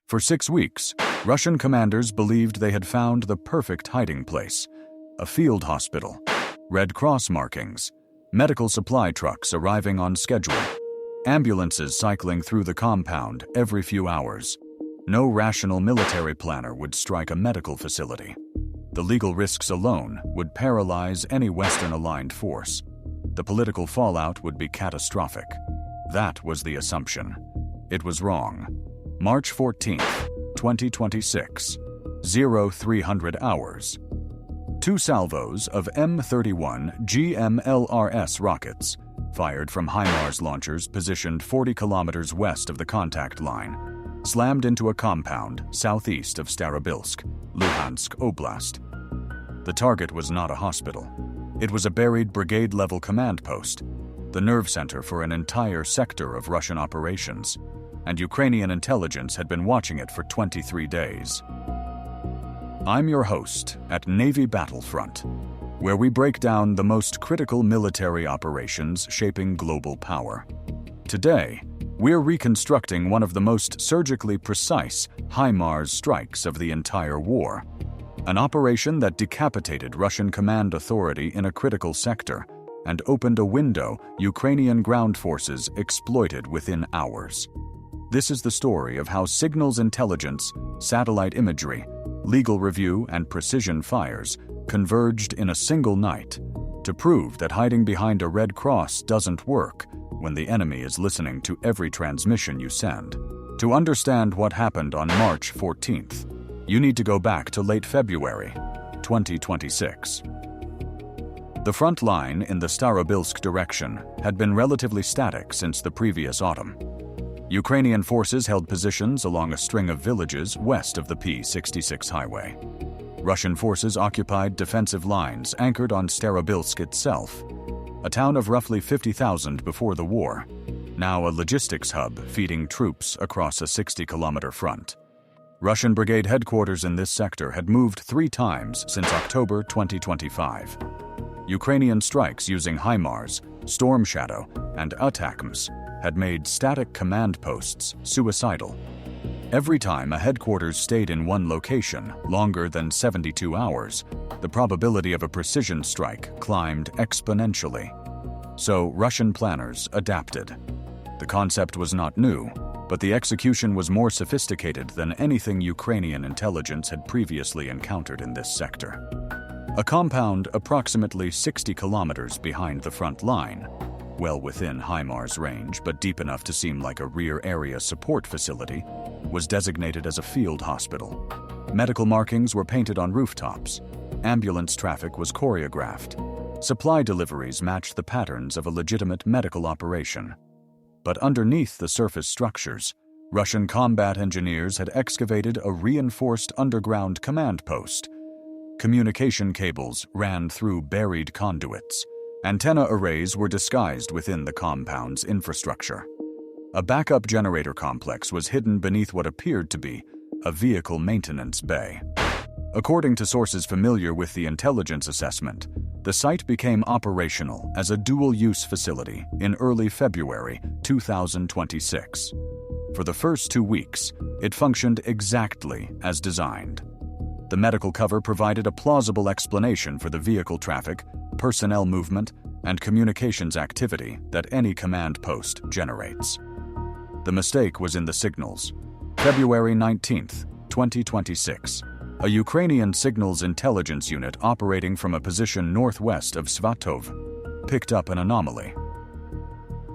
For 6 weeks, Russian commanders believed they had found the perfect hiding place: a field hospital, Red Cross markings, medical supply trucks arriving on schedule, ambulances cycling through the compound every few hours. No rational military planner would strike a medical facility. The legal risks alone would paralyze any Western-aligned force. The political fallout would be catastrophic. That was the assumption. It was wrong. March 14th, 2026, 0300 hours. 2 salvos of M31 GMLRS rockets, fired from HIMARS launchers positioned 40 kilometers west of the contact line, slammed into a compound southeast of Starobilsk, Luhansk Oblast. The target was not a hospital. It was a buried brigade-level command post, the nerve center for an entire sector of Russian operations, and Ukrainian intelligence had been watching it for 23 days. I'm your host at Navy Battlefront, where we break down the most critical military operations shaping global power. Today, we're reconstructing one of the most surgically precise HIMARS strikes of the entire war, an operation that decapitated Russian command authority in a critical sector and opened a window Ukrainian ground forces exploited within hours. This is the story of how signals intelligence, satellite imagery, legal review, and precision fires converged in a single night to prove that hiding behind a Red Cross doesn't work when the enemy is listening to every transmission you send. To understand what happened on March 14th, you need to go back to late February 2026. The front line in the Starobilsk direction had been relatively static since the previous autumn. Ukrainian forces held positions along a string of villages west of the P-66 highway. Russian forces occupied defensive lines anchored on Starobilsk itself, a town of roughly 50,000 before the war, now a logistics hub feeding troops across a 60-kilometer front. Russian brigade headquarters in this sector had moved 3 times since October 2025. Ukrainian strikes using HIMARS, Storm Shadow, and ATACMS had made static command posts suicidal. Every time a headquarters stayed in one location longer than 72 hours, the probability of a precision strike climbed exponentially. So Russian planners adapted. The concept was not new, but the execution was more sophisticated than anything Ukrainian intelligence had previously encountered in this sector. A compound approximately 60 kilometers behind the front line, well within HIMARS range but deep enough to seem like a rear area support facility, was designated as a field hospital. Medical markings were painted on rooftops. Ambulance traffic was choreographed. Supply deliveries matched the patterns of a legitimate medical operation. But underneath the surface structures, Russian combat engineers had excavated a reinforced underground command post. Communication cables ran through buried conduits. Antenna arrays were disguised within the compound's infrastructure. A backup generator complex was hidden beneath what appeared to be a vehicle maintenance bay. According to sources familiar with the intelligence assessment, the site became operational as a dual-use facility in early February 2026. For the first 2 weeks, it functioned exactly as designed. The medical cover provided a plausible explanation for the vehicle traffic, personnel movement, and communications activity that any command post generates. The mistake was in the signals. February 19th, 2026. A Ukrainian signals intelligence unit operating from a position northwest of Svatov picked up an anomaly.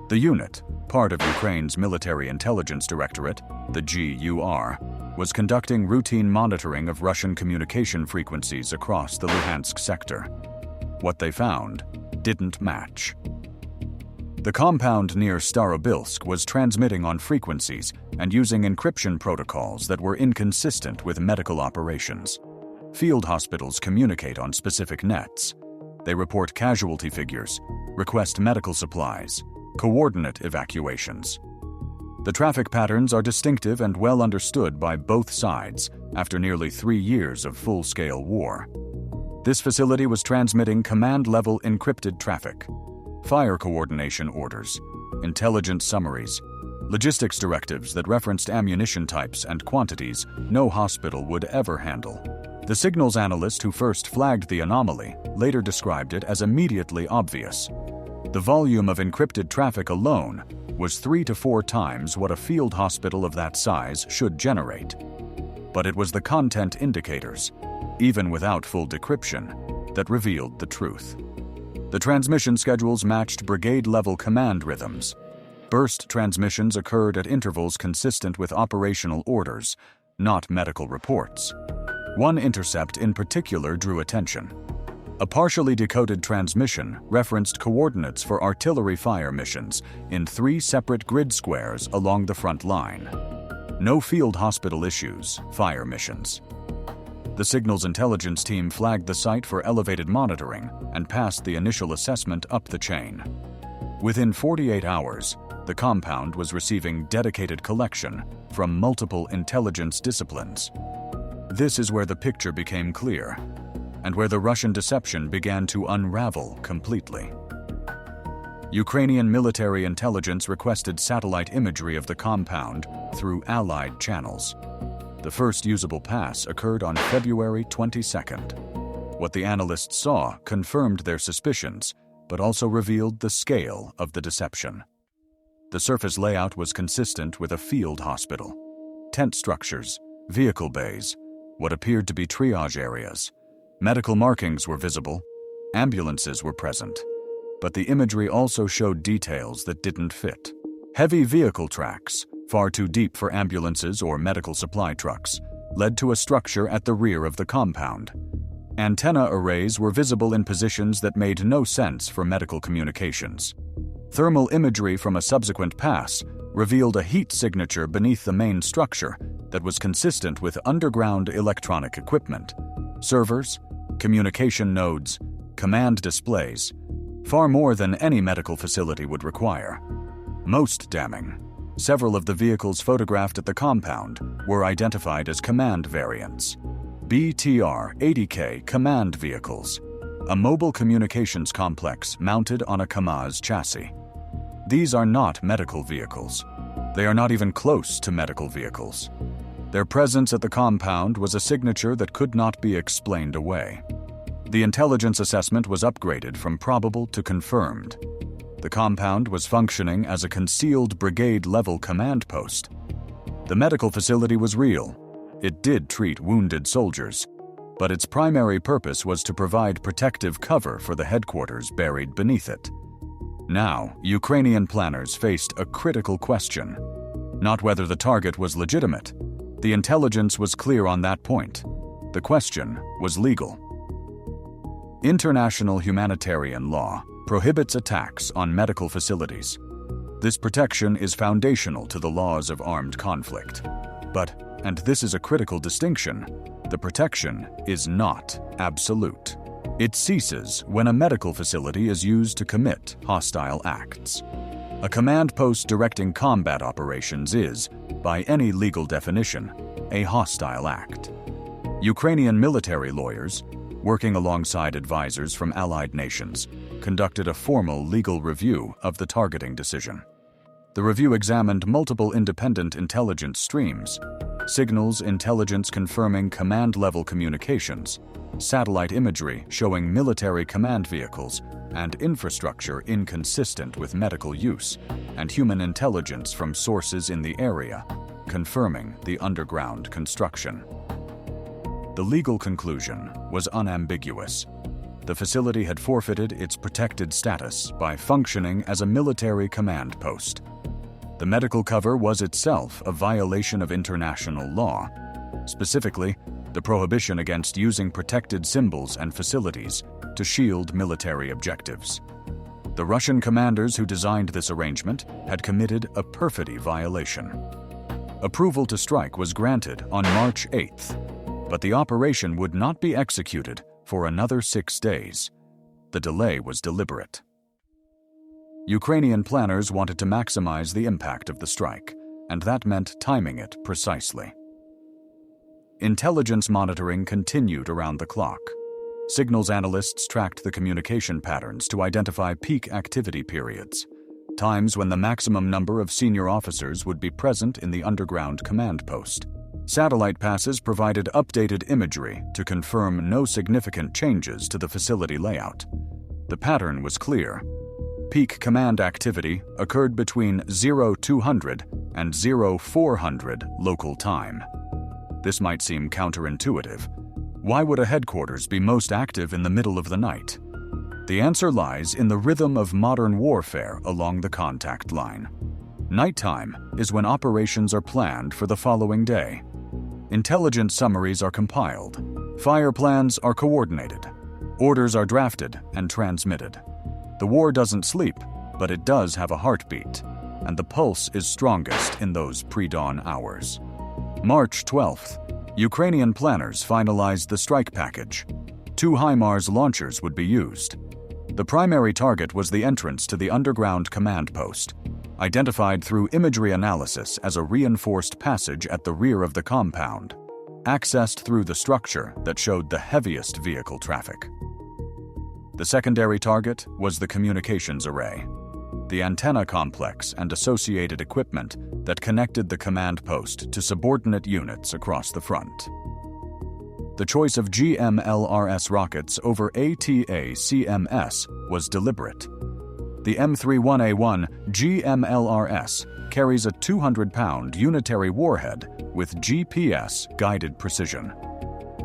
The unit, part of Ukraine's Military Intelligence Directorate, the GUR, was conducting routine monitoring of Russian communication frequencies across the Luhansk sector. What they found didn't match. The compound near Starobilsk was transmitting on frequencies and using encryption protocols that were inconsistent with medical operations. Field hospitals communicate on specific nets. They report casualty figures, request medical supplies, coordinate evacuations. The traffic patterns are distinctive and well understood by both sides after nearly 3 years of full-scale war. This facility was transmitting command-level encrypted traffic, fire coordination orders, intelligence summaries, logistics directives that referenced ammunition types and quantities no hospital would ever handle. The signals analyst who first flagged the anomaly later described it as immediately obvious. The volume of encrypted traffic alone was 3 to 4 times what a field hospital of that size should generate. But it was the content indicators, even without full decryption, that revealed the truth. The transmission schedules matched brigade-level command rhythms. Burst transmissions occurred at intervals consistent with operational orders, not medical reports. One intercept in particular drew attention. A partially decoded transmission referenced coordinates for artillery fire missions in 3 separate grid squares along the front line. No field hospital issues, fire missions. The signals intelligence team flagged the site for elevated monitoring and passed the initial assessment up the chain. Within 48 hours, the compound was receiving dedicated collection from multiple intelligence disciplines. This is where the picture became clear, and where the Russian deception began to unravel completely. Ukrainian military intelligence requested satellite imagery of the compound through Allied channels. The first usable pass occurred on February 22nd. What the analysts saw confirmed their suspicions, but also revealed the scale of the deception. The surface layout was consistent with a field hospital. Tent structures, vehicle bays, what appeared to be triage areas. Medical markings were visible, ambulances were present, but the imagery also showed details that didn't fit. Heavy vehicle tracks, far too deep for ambulances or medical supply trucks, led to a structure at the rear of the compound. Antenna arrays were visible in positions that made no sense for medical communications. Thermal imagery from a subsequent pass revealed a heat signature beneath the main structure that was consistent with underground electronic equipment. Servers, communication nodes, command displays, far more than any medical facility would require. Most damning, several of the vehicles photographed at the compound were identified as command variants. BTR-80K command vehicles, a mobile communications complex mounted on a HIMARS chassis. These are not medical vehicles. They are not even close to medical vehicles. Their presence at the compound was a signature that could not be explained away. The intelligence assessment was upgraded from probable to confirmed. The compound was functioning as a concealed brigade-level command post. The medical facility was real. It did treat wounded soldiers, but its primary purpose was to provide protective cover for the headquarters buried beneath it. Now, Ukrainian planners faced a critical question. Not whether the target was legitimate. The intelligence was clear on that point. The question was legal. International humanitarian law prohibits attacks on medical facilities. This protection is foundational to the laws of armed conflict. But, and this is a critical distinction, the protection is not absolute. It ceases when a medical facility is used to commit hostile acts. A command post directing combat operations is, by any legal definition, a hostile act. Ukrainian military lawyers, working alongside advisors from allied nations, conducted a formal legal review of the targeting decision. The review examined multiple independent intelligence streams: signals intelligence confirming command-level communications, satellite imagery showing military command vehicles, and infrastructure inconsistent with medical use, and human intelligence from sources in the area, confirming the underground construction. The legal conclusion was unambiguous. The facility had forfeited its protected status by functioning as a military command post. The medical cover was itself a violation of international law, specifically the prohibition against using protected symbols and facilities to shield military objectives. The Russian commanders who designed this arrangement had committed a perfidy violation. Approval to strike was granted on March 8th, but the operation would not be executed for another 6 days. The delay was deliberate. Ukrainian planners wanted to maximize the impact of the strike, and that meant timing it precisely. Intelligence monitoring continued around the clock. Signals analysts tracked the communication patterns to identify peak activity periods. times when the maximum number of senior officers would be present in the underground command post. Satellite passes provided updated imagery to confirm no significant changes to the facility layout. The pattern was clear. Peak command activity occurred between 0200 and 0400 local time. This might seem counterintuitive. Why would a headquarters be most active in the middle of the night? The answer lies in the rhythm of modern warfare along the contact line. Nighttime is when operations are planned for the following day. Intelligence summaries are compiled. Fire plans are coordinated. Orders are drafted and transmitted. The war doesn't sleep, but it does have a heartbeat, and the pulse is strongest in those pre-dawn hours. March 12th, Ukrainian planners finalized the strike package. 2 HIMARS launchers would be used. The primary target was the entrance to the underground command post, identified through imagery analysis as a reinforced passage at the rear of the compound, accessed through the structure that showed the heaviest vehicle traffic. The secondary target was the communications array, the antenna complex and associated equipment that connected the command post to subordinate units across the front. The choice of GMLRS rockets over ATA-CMS was deliberate. The M31A1 GMLRS carries a 200-pound unitary warhead with GPS-guided precision.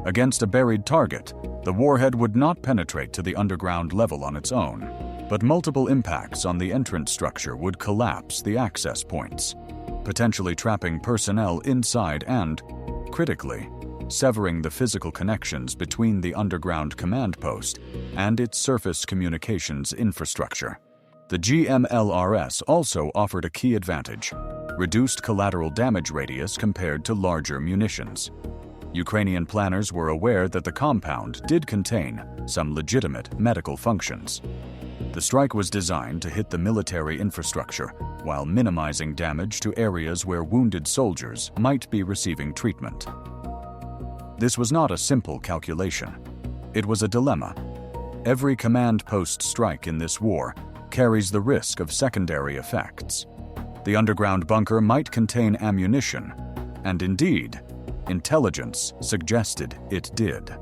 Against a buried target, the warhead would not penetrate to the underground level on its own, but multiple impacts on the entrance structure would collapse the access points, potentially trapping personnel inside and, critically, severing the physical connections between the underground command post and its surface communications infrastructure. The GMLRS also offered a key advantage: reduced collateral damage radius compared to larger munitions. Ukrainian planners were aware that the compound did contain some legitimate medical functions. The strike was designed to hit the military infrastructure while minimizing damage to areas where wounded soldiers might be receiving treatment. This was not a simple calculation. It was a dilemma. Every command post strike in this war carries the risk of secondary effects. The underground bunker might contain ammunition, and indeed, intelligence suggested it did.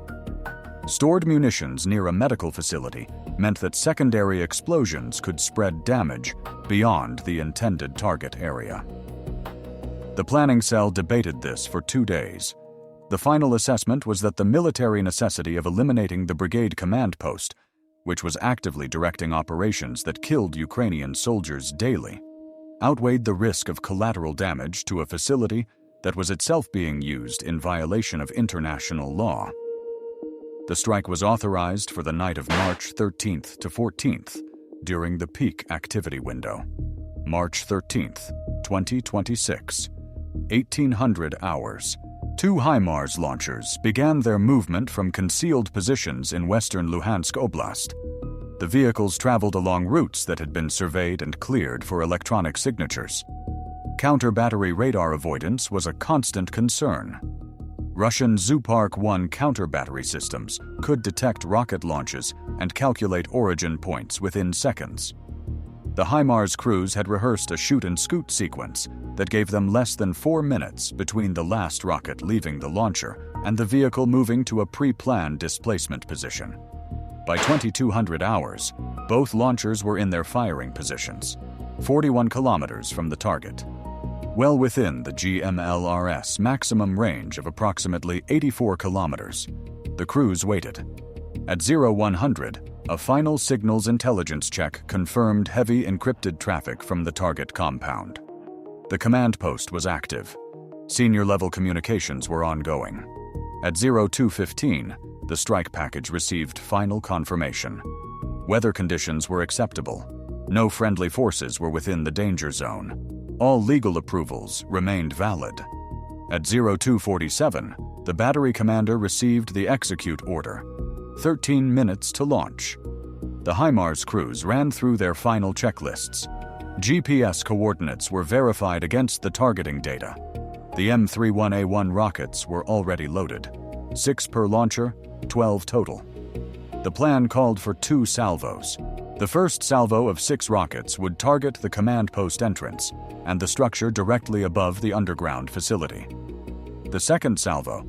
Stored munitions near a medical facility meant that secondary explosions could spread damage beyond the intended target area. The planning cell debated this for 2 days. The final assessment was that the military necessity of eliminating the brigade command post, which was actively directing operations that killed Ukrainian soldiers daily, outweighed the risk of collateral damage to a facility that was itself being used in violation of international law. The strike was authorized for the night of March 13th to 14th, during the peak activity window. March 13th, 2026, 1800 hours. 2 HIMARS launchers began their movement from concealed positions in western Luhansk Oblast. The vehicles traveled along routes that had been surveyed and cleared for electronic signatures. Counter-battery radar avoidance was a constant concern. Russian Zupark-1 counter-battery systems could detect rocket launches and calculate origin points within seconds. The HIMARS crews had rehearsed a shoot-and-scoot sequence that gave them less than 4 minutes between the last rocket leaving the launcher and the vehicle moving to a pre-planned displacement position. By 2200 hours, both launchers were in their firing positions, 41 kilometers from the target. Well within the GMLRS maximum range of approximately 84 kilometers, the crews waited. At 0100, a final signals intelligence check confirmed heavy encrypted traffic from the target compound. The command post was active. Senior-level communications were ongoing. At 0215, the strike package received final confirmation. Weather conditions were acceptable. No friendly forces were within the danger zone. All legal approvals remained valid. At 0247, the battery commander received the execute order. 13 minutes to launch. The HIMARS crews ran through their final checklists. GPS coordinates were verified against the targeting data. The M31A1 rockets were already loaded. 6 per launcher, 12 total. The plan called for 2 salvos. The first salvo of 6 rockets would target the command post entrance and the structure directly above the underground facility. The second salvo,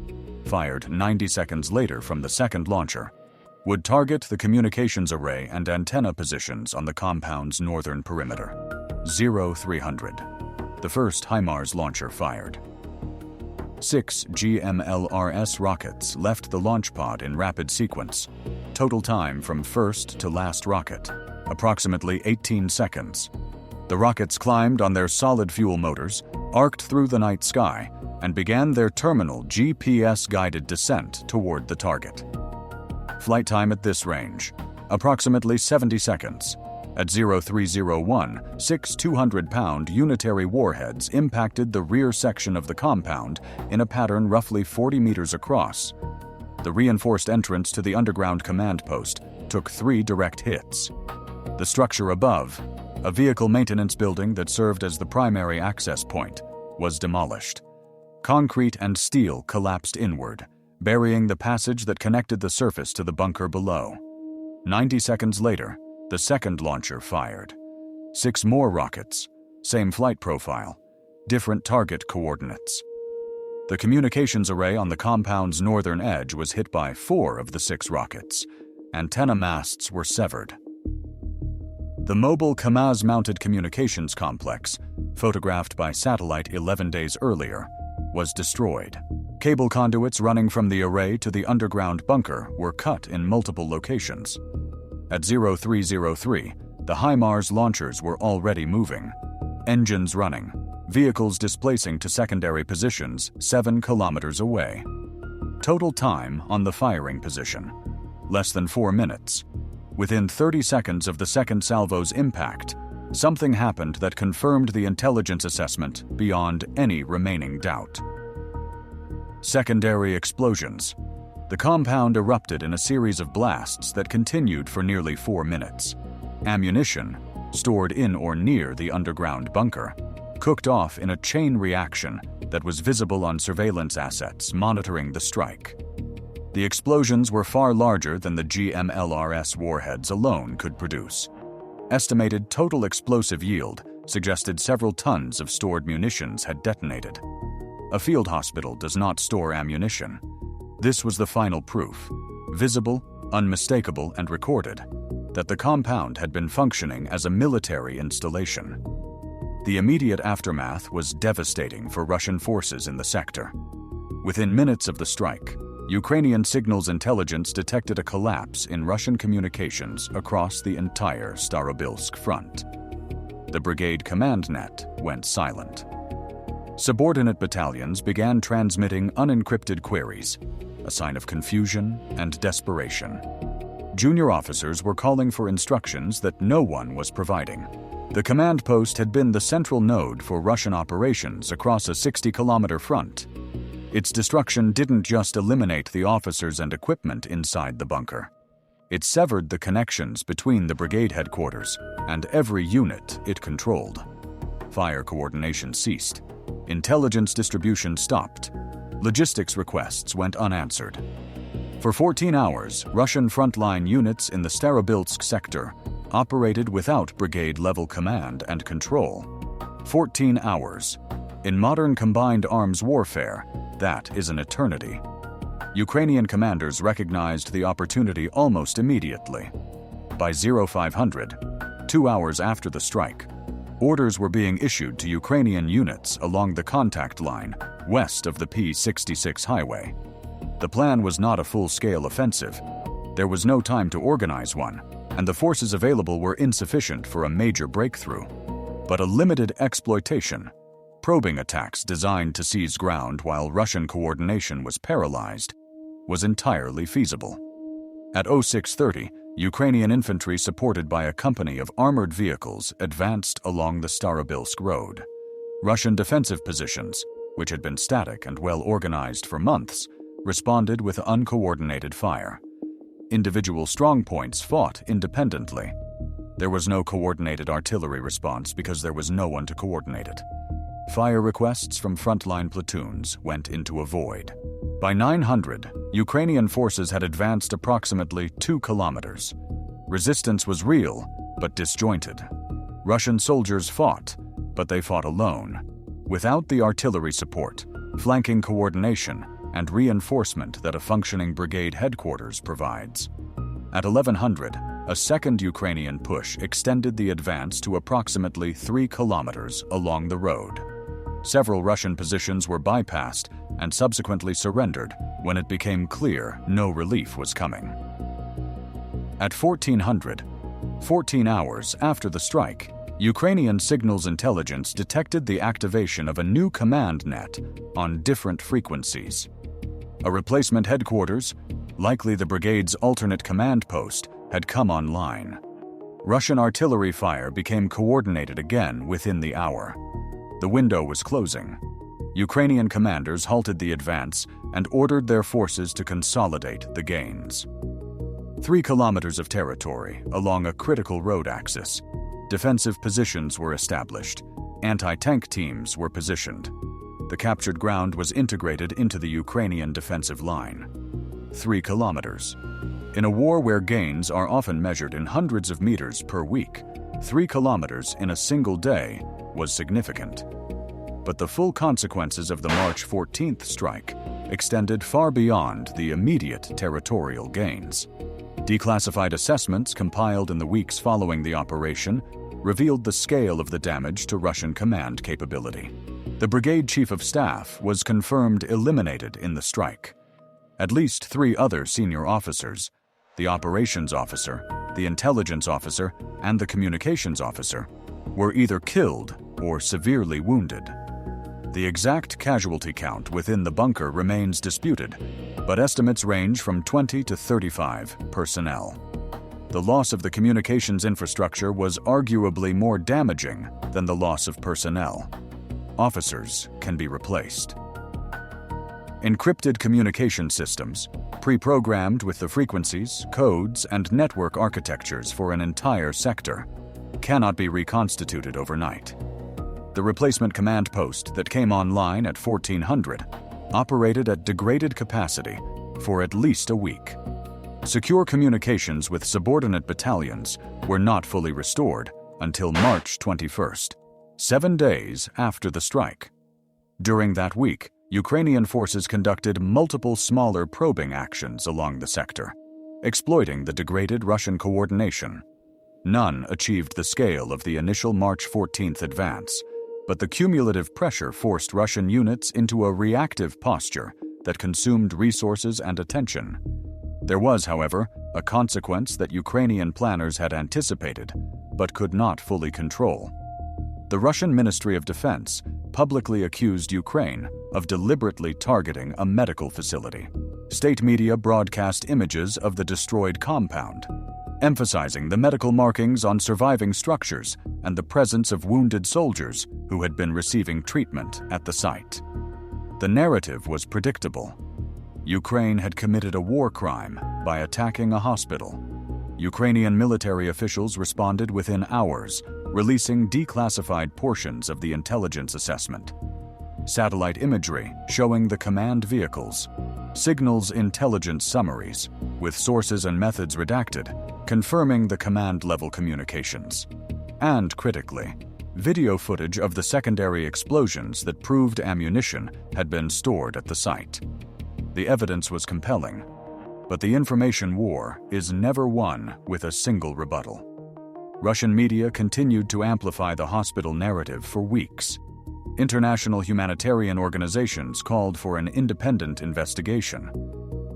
fired 90 seconds later from the second launcher, would target the communications array and antenna positions on the compound's northern perimeter. 0300. The first HIMARS launcher fired. 6 GMLRS rockets left the launch pod in rapid sequence. Total time from first to last rocket, approximately 18 seconds. The rockets climbed on their solid fuel motors, arced through the night sky, and began their terminal GPS-guided descent toward the target. Flight time at this range, approximately 70 seconds. At 0301, 6 200-pound unitary warheads impacted the rear section of the compound in a pattern roughly 40 meters across. The reinforced entrance to the underground command post took 3 direct hits. The structure above, a vehicle maintenance building that served as the primary access point, was demolished. Concrete and steel collapsed inward, burying the passage that connected the surface to the bunker below. 90 seconds later, the second launcher fired. 6 more rockets, same flight profile, different target coordinates. The communications array on the compound's northern edge was hit by 4 of the 6 rockets. Antenna masts were severed. The mobile KAMAZ-mounted communications complex, photographed by satellite 11 days earlier, was destroyed. Cable conduits running from the array to the underground bunker were cut in multiple locations. At 0303, the HIMARS launchers were already moving. Engines running, vehicles displacing to secondary positions 7 kilometers away. Total time on the firing position, less than 4 minutes. Within 30 seconds of the second salvo's impact, something happened that confirmed the intelligence assessment beyond any remaining doubt. Secondary explosions. The compound erupted in a series of blasts that continued for nearly 4 minutes. Ammunition, stored in or near the underground bunker, cooked off in a chain reaction that was visible on surveillance assets monitoring the strike. The explosions were far larger than the GMLRS warheads alone could produce. Estimated total explosive yield suggested several tons of stored munitions had detonated. A field hospital does not store ammunition. This was the final proof, visible, unmistakable, and recorded, that the compound had been functioning as a military installation. The immediate aftermath was devastating for Russian forces in the sector. Within minutes of the strike, Ukrainian signals intelligence detected a collapse in Russian communications across the entire Starobilsk front. The brigade command net went silent. Subordinate battalions began transmitting unencrypted queries, a sign of confusion and desperation. Junior officers were calling for instructions that no one was providing. The command post had been the central node for Russian operations across a 60-kilometer front. Its destruction didn't just eliminate the officers and equipment inside the bunker. It severed the connections between the brigade headquarters and every unit it controlled. Fire coordination ceased. Intelligence distribution stopped. Logistics requests went unanswered. For 14 hours, Russian frontline units in the Starobilsk sector operated without brigade-level command and control. 14 hours. In modern combined arms warfare, that is an eternity. Ukrainian commanders recognized the opportunity almost immediately. By 0500, 2 hours after the strike, orders were being issued to Ukrainian units along the contact line west of the P-66 highway. The plan was not a full-scale offensive. There was no time to organize one, and the forces available were insufficient for a major breakthrough. But a limited exploitation, probing attacks designed to seize ground while Russian coordination was paralyzed, was entirely feasible. At 0630, Ukrainian infantry supported by a company of armored vehicles advanced along the Starobilsk road. Russian defensive positions, which had been static and well organized for months, responded with uncoordinated fire. Individual strongpoints fought independently. There was no coordinated artillery response because there was no one to coordinate it. Fire requests from frontline platoons went into a void. By 900, Ukrainian forces had advanced approximately 2 kilometers. Resistance was real, but disjointed. Russian soldiers fought, but they fought alone, without the artillery support, flanking coordination, and reinforcement that a functioning brigade headquarters provides. At 1100, a second Ukrainian push extended the advance to approximately 3 kilometers along the road. Several Russian positions were bypassed and subsequently surrendered when it became clear no relief was coming. At 1400, 14 hours after the strike, Ukrainian signals intelligence detected the activation of a new command net on different frequencies. A replacement headquarters, likely the brigade's alternate command post, had come online. Russian artillery fire became coordinated again within the hour. The window was closing. Ukrainian commanders halted the advance and ordered their forces to consolidate the gains. 3 kilometers of territory along a critical road axis. Defensive positions were established. Anti-tank teams were positioned. The captured ground was integrated into the Ukrainian defensive line. 3 kilometers. In a war where gains are often measured in hundreds of meters per week, 3 kilometers in a single day was significant. But the full consequences of the March 14th strike extended far beyond the immediate territorial gains. Declassified assessments compiled in the weeks following the operation revealed the scale of the damage to Russian command capability. The brigade chief of staff was confirmed eliminated in the strike. At least 3 other senior officers, the operations officer, the intelligence officer, and the communications officer, were either killed or severely wounded. The exact casualty count within the bunker remains disputed, but estimates range from 20 to 35 personnel. The loss of the communications infrastructure was arguably more damaging than the loss of personnel. Officers can be replaced. Encrypted communication systems, pre-programmed with the frequencies, codes, and network architectures for an entire sector, cannot be reconstituted overnight. The replacement command post that came online at 1400 operated at degraded capacity for at least a week. Secure communications with subordinate battalions were not fully restored until March 21st, 7 days after the strike. During that week, Ukrainian forces conducted multiple smaller probing actions along the sector, exploiting the degraded Russian coordination. None achieved the scale of the initial March 14th advance, but the cumulative pressure forced Russian units into a reactive posture that consumed resources and attention. There was, however, a consequence that Ukrainian planners had anticipated, but could not fully control. The Russian Ministry of Defense publicly accused Ukraine of deliberately targeting a medical facility. State media broadcast images of the destroyed compound, emphasizing the medical markings on surviving structures and the presence of wounded soldiers who had been receiving treatment at the site. The narrative was predictable. Ukraine had committed a war crime by attacking a hospital. Ukrainian military officials responded within hours, releasing declassified portions of the intelligence assessment. Satellite imagery showing the command vehicles, signals intelligence summaries, with sources and methods redacted, confirming the command-level communications. And critically, video footage of the secondary explosions that proved ammunition had been stored at the site. The evidence was compelling, but the information war is never won with a single rebuttal. Russian media continued to amplify the hospital narrative for weeks. International humanitarian organizations called for an independent investigation.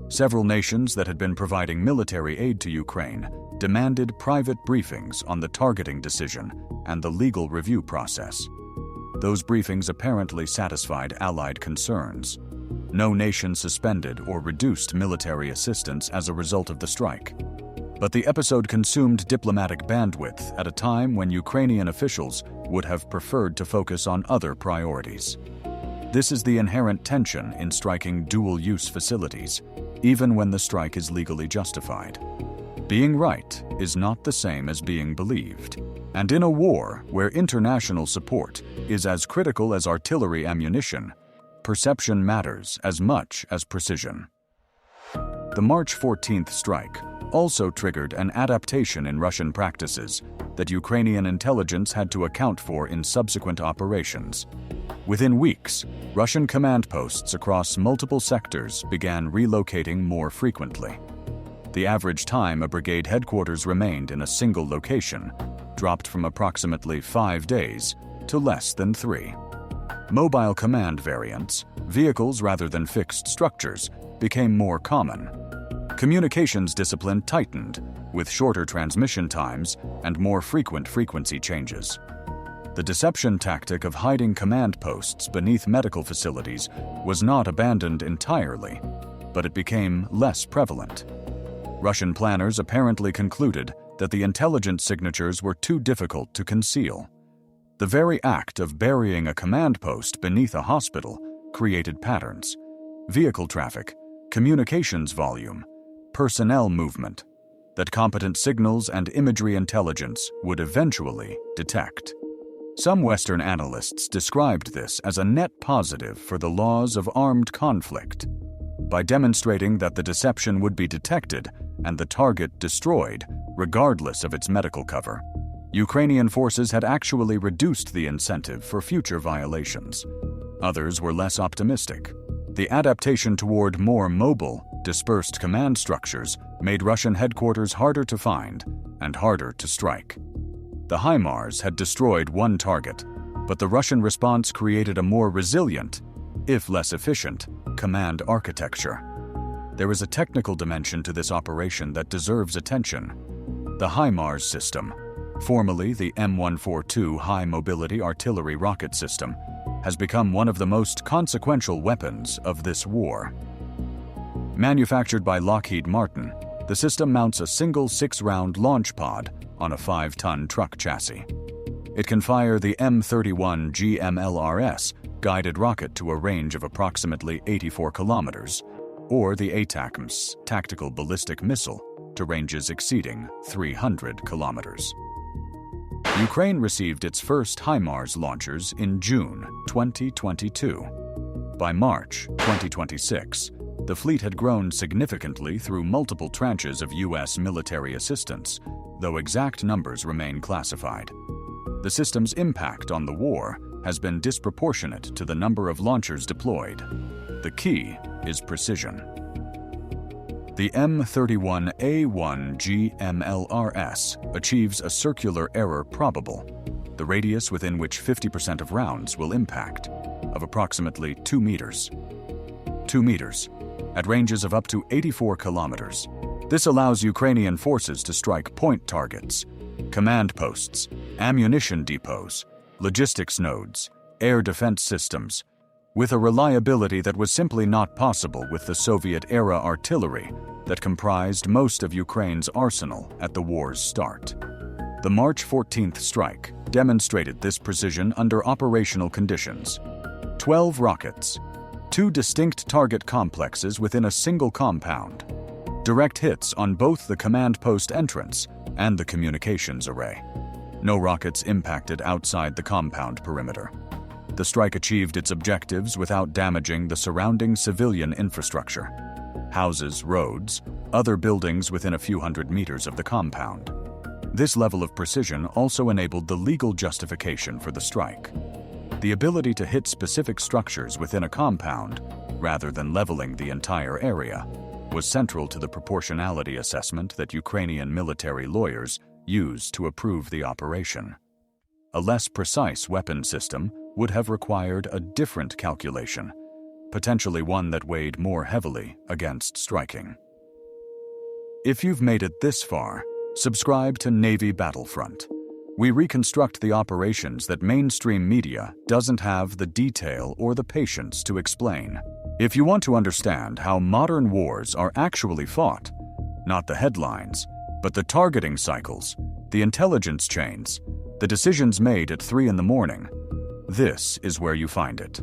Several nations that had been providing military aid to Ukraine demanded private briefings on the targeting decision and the legal review process. Those briefings apparently satisfied allied concerns. No nation suspended or reduced military assistance as a result of the strike. But the episode consumed diplomatic bandwidth at a time when Ukrainian officials would have preferred to focus on other priorities. This is the inherent tension in striking dual-use facilities, even when the strike is legally justified. Being right is not the same as being believed. And in a war where international support is as critical as artillery ammunition, perception matters as much as precision. The March 14th strike also triggered an adaptation in Russian practices that Ukrainian intelligence had to account for in subsequent operations. Within weeks, Russian command posts across multiple sectors began relocating more frequently. The average time a brigade headquarters remained in a single location dropped from approximately 5 days to less than 3. Mobile command variants, vehicles rather than fixed structures, became more common. Communications discipline tightened, with shorter transmission times and more frequent frequency changes. The deception tactic of hiding command posts beneath medical facilities was not abandoned entirely, but it became less prevalent. Russian planners apparently concluded that the intelligence signatures were too difficult to conceal. The very act of burying a command post beneath a hospital created patterns: vehicle traffic, communications volume, personnel movement, that competent signals and imagery intelligence would eventually detect. Some Western analysts described this as a net positive for the laws of armed conflict. By demonstrating that the deception would be detected and the target destroyed, regardless of its medical cover, Ukrainian forces had actually reduced the incentive for future violations. Others were less optimistic. The adaptation toward more mobile, dispersed command structures made Russian headquarters harder to find and harder to strike. The HIMARS had destroyed one target, but the Russian response created a more resilient, if less efficient, command architecture. There is a technical dimension to this operation that deserves attention. The HIMARS system, formerly the M142 High Mobility Artillery Rocket System, has become one of the most consequential weapons of this war. Manufactured by Lockheed Martin, the system mounts a single 6-round launch pod on a 5-ton truck chassis. It can fire the M31 GMLRS guided rocket to a range of approximately 84 kilometers, or the ATACMS tactical ballistic missile to ranges exceeding 300 kilometers. Ukraine received its first HIMARS launchers in June 2022. By March 2026, the fleet had grown significantly through multiple tranches of U.S. military assistance, though exact numbers remain classified. The system's impact on the war has been disproportionate to the number of launchers deployed. The key is precision. The M31A1 GMLRS achieves a circular error probable, the radius within which 50% of rounds will impact, of approximately 2 meters. 2 meters, at ranges of up to 84 kilometers. This allows Ukrainian forces to strike point targets, command posts, ammunition depots, logistics nodes, air defense systems, with a reliability that was simply not possible with the Soviet-era artillery that comprised most of Ukraine's arsenal at the war's start. The March 14th strike demonstrated this precision under operational conditions. 12 rockets, 2 distinct target complexes within a single compound, direct hits on both the command post entrance and the communications array. No rockets impacted outside the compound perimeter. The strike achieved its objectives without damaging the surrounding civilian infrastructure: houses, roads, other buildings within a few hundred meters of the compound. This level of precision also enabled the legal justification for the strike. The ability to hit specific structures within a compound, rather than leveling the entire area, was central to the proportionality assessment that Ukrainian military lawyers used to approve the operation. A less precise weapon system would have required a different calculation, potentially one that weighed more heavily against striking. If you've made it this far, subscribe to Navy Battlefront. We reconstruct the operations that mainstream media doesn't have the detail or the patience to explain. If you want to understand how modern wars are actually fought, not the headlines, but the targeting cycles, the intelligence chains, the decisions made at 3 a.m, this is where you find it.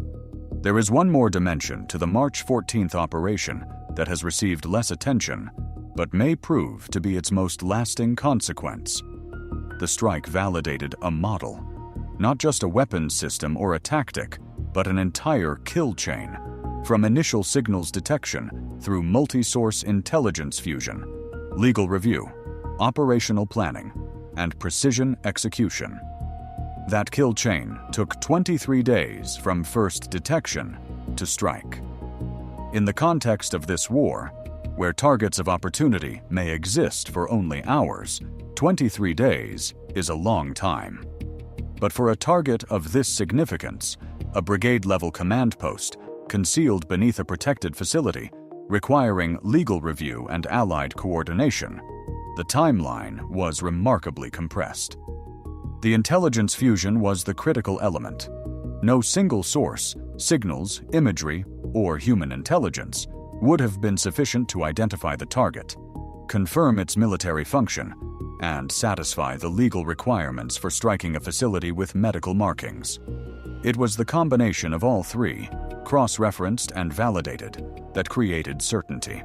There is one more dimension to the March 14th operation that has received less attention, but may prove to be its most lasting consequence. The strike validated a model, not just a weapons system or a tactic, but an entire kill chain, from initial signals detection through multi-source intelligence fusion, legal review, operational planning, and precision execution. That kill chain took 23 days from first detection to strike. In the context of this war, where targets of opportunity may exist for only hours, 23 days is a long time. But for a target of this significance, a brigade-level command post concealed beneath a protected facility, requiring legal review and allied coordination, the timeline was remarkably compressed. The intelligence fusion was the critical element. No single source, signals, imagery, or human intelligence would have been sufficient to identify the target, confirm its military function, and satisfy the legal requirements for striking a facility with medical markings. It was the combination of all three, cross-referenced and validated, that created certainty.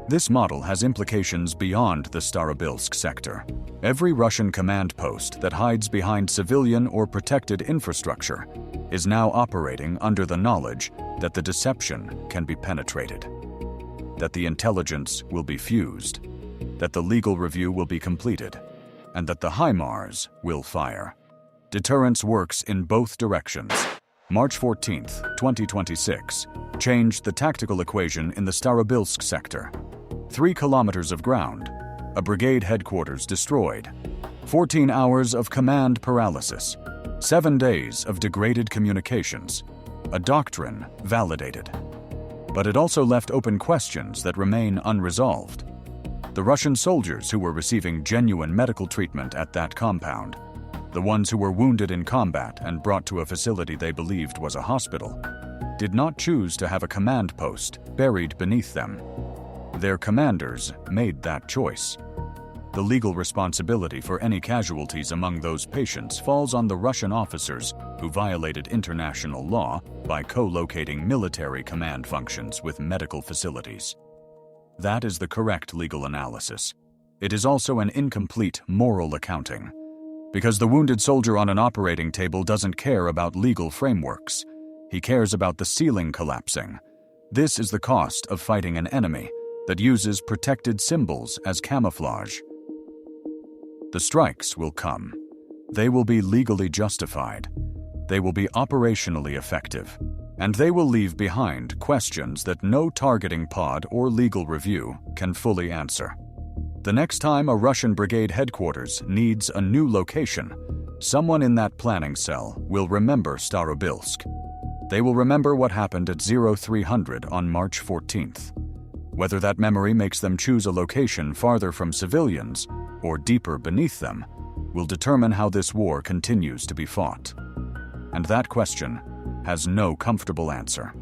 This model has implications beyond the Starobilsk sector. Every Russian command post that hides behind civilian or protected infrastructure is now operating under the knowledge that the deception can be penetrated, that the intelligence will be fused, that the legal review will be completed, and that the HIMARS will fire. Deterrence works in both directions. March 14, 2026, changed the tactical equation in the Starobilsk sector. 3 kilometers of ground, a brigade headquarters destroyed, 14 hours of command paralysis, 7 days of degraded communications, a doctrine validated. But it also left open questions that remain unresolved. The Russian soldiers who were receiving genuine medical treatment at that compound, the ones who were wounded in combat and brought to a facility they believed was a hospital, did not choose to have a command post buried beneath them. Their commanders made that choice. The legal responsibility for any casualties among those patients falls on the Russian officers who violated international law by co-locating military command functions with medical facilities. That is the correct legal analysis. It is also an incomplete moral accounting, because the wounded soldier on an operating table doesn't care about legal frameworks. He cares about the ceiling collapsing. This is the cost of fighting an enemy that uses protected symbols as camouflage. The strikes will come. They will be legally justified. They will be operationally effective. And they will leave behind questions that no targeting pod or legal review can fully answer. The next time a Russian brigade headquarters needs a new location, someone in that planning cell will remember Starobilsk. They will remember what happened at 0300 on March 14th. Whether that memory makes them choose a location farther from civilians or deeper beneath them will determine how this war continues to be fought. And that question has no comfortable answer.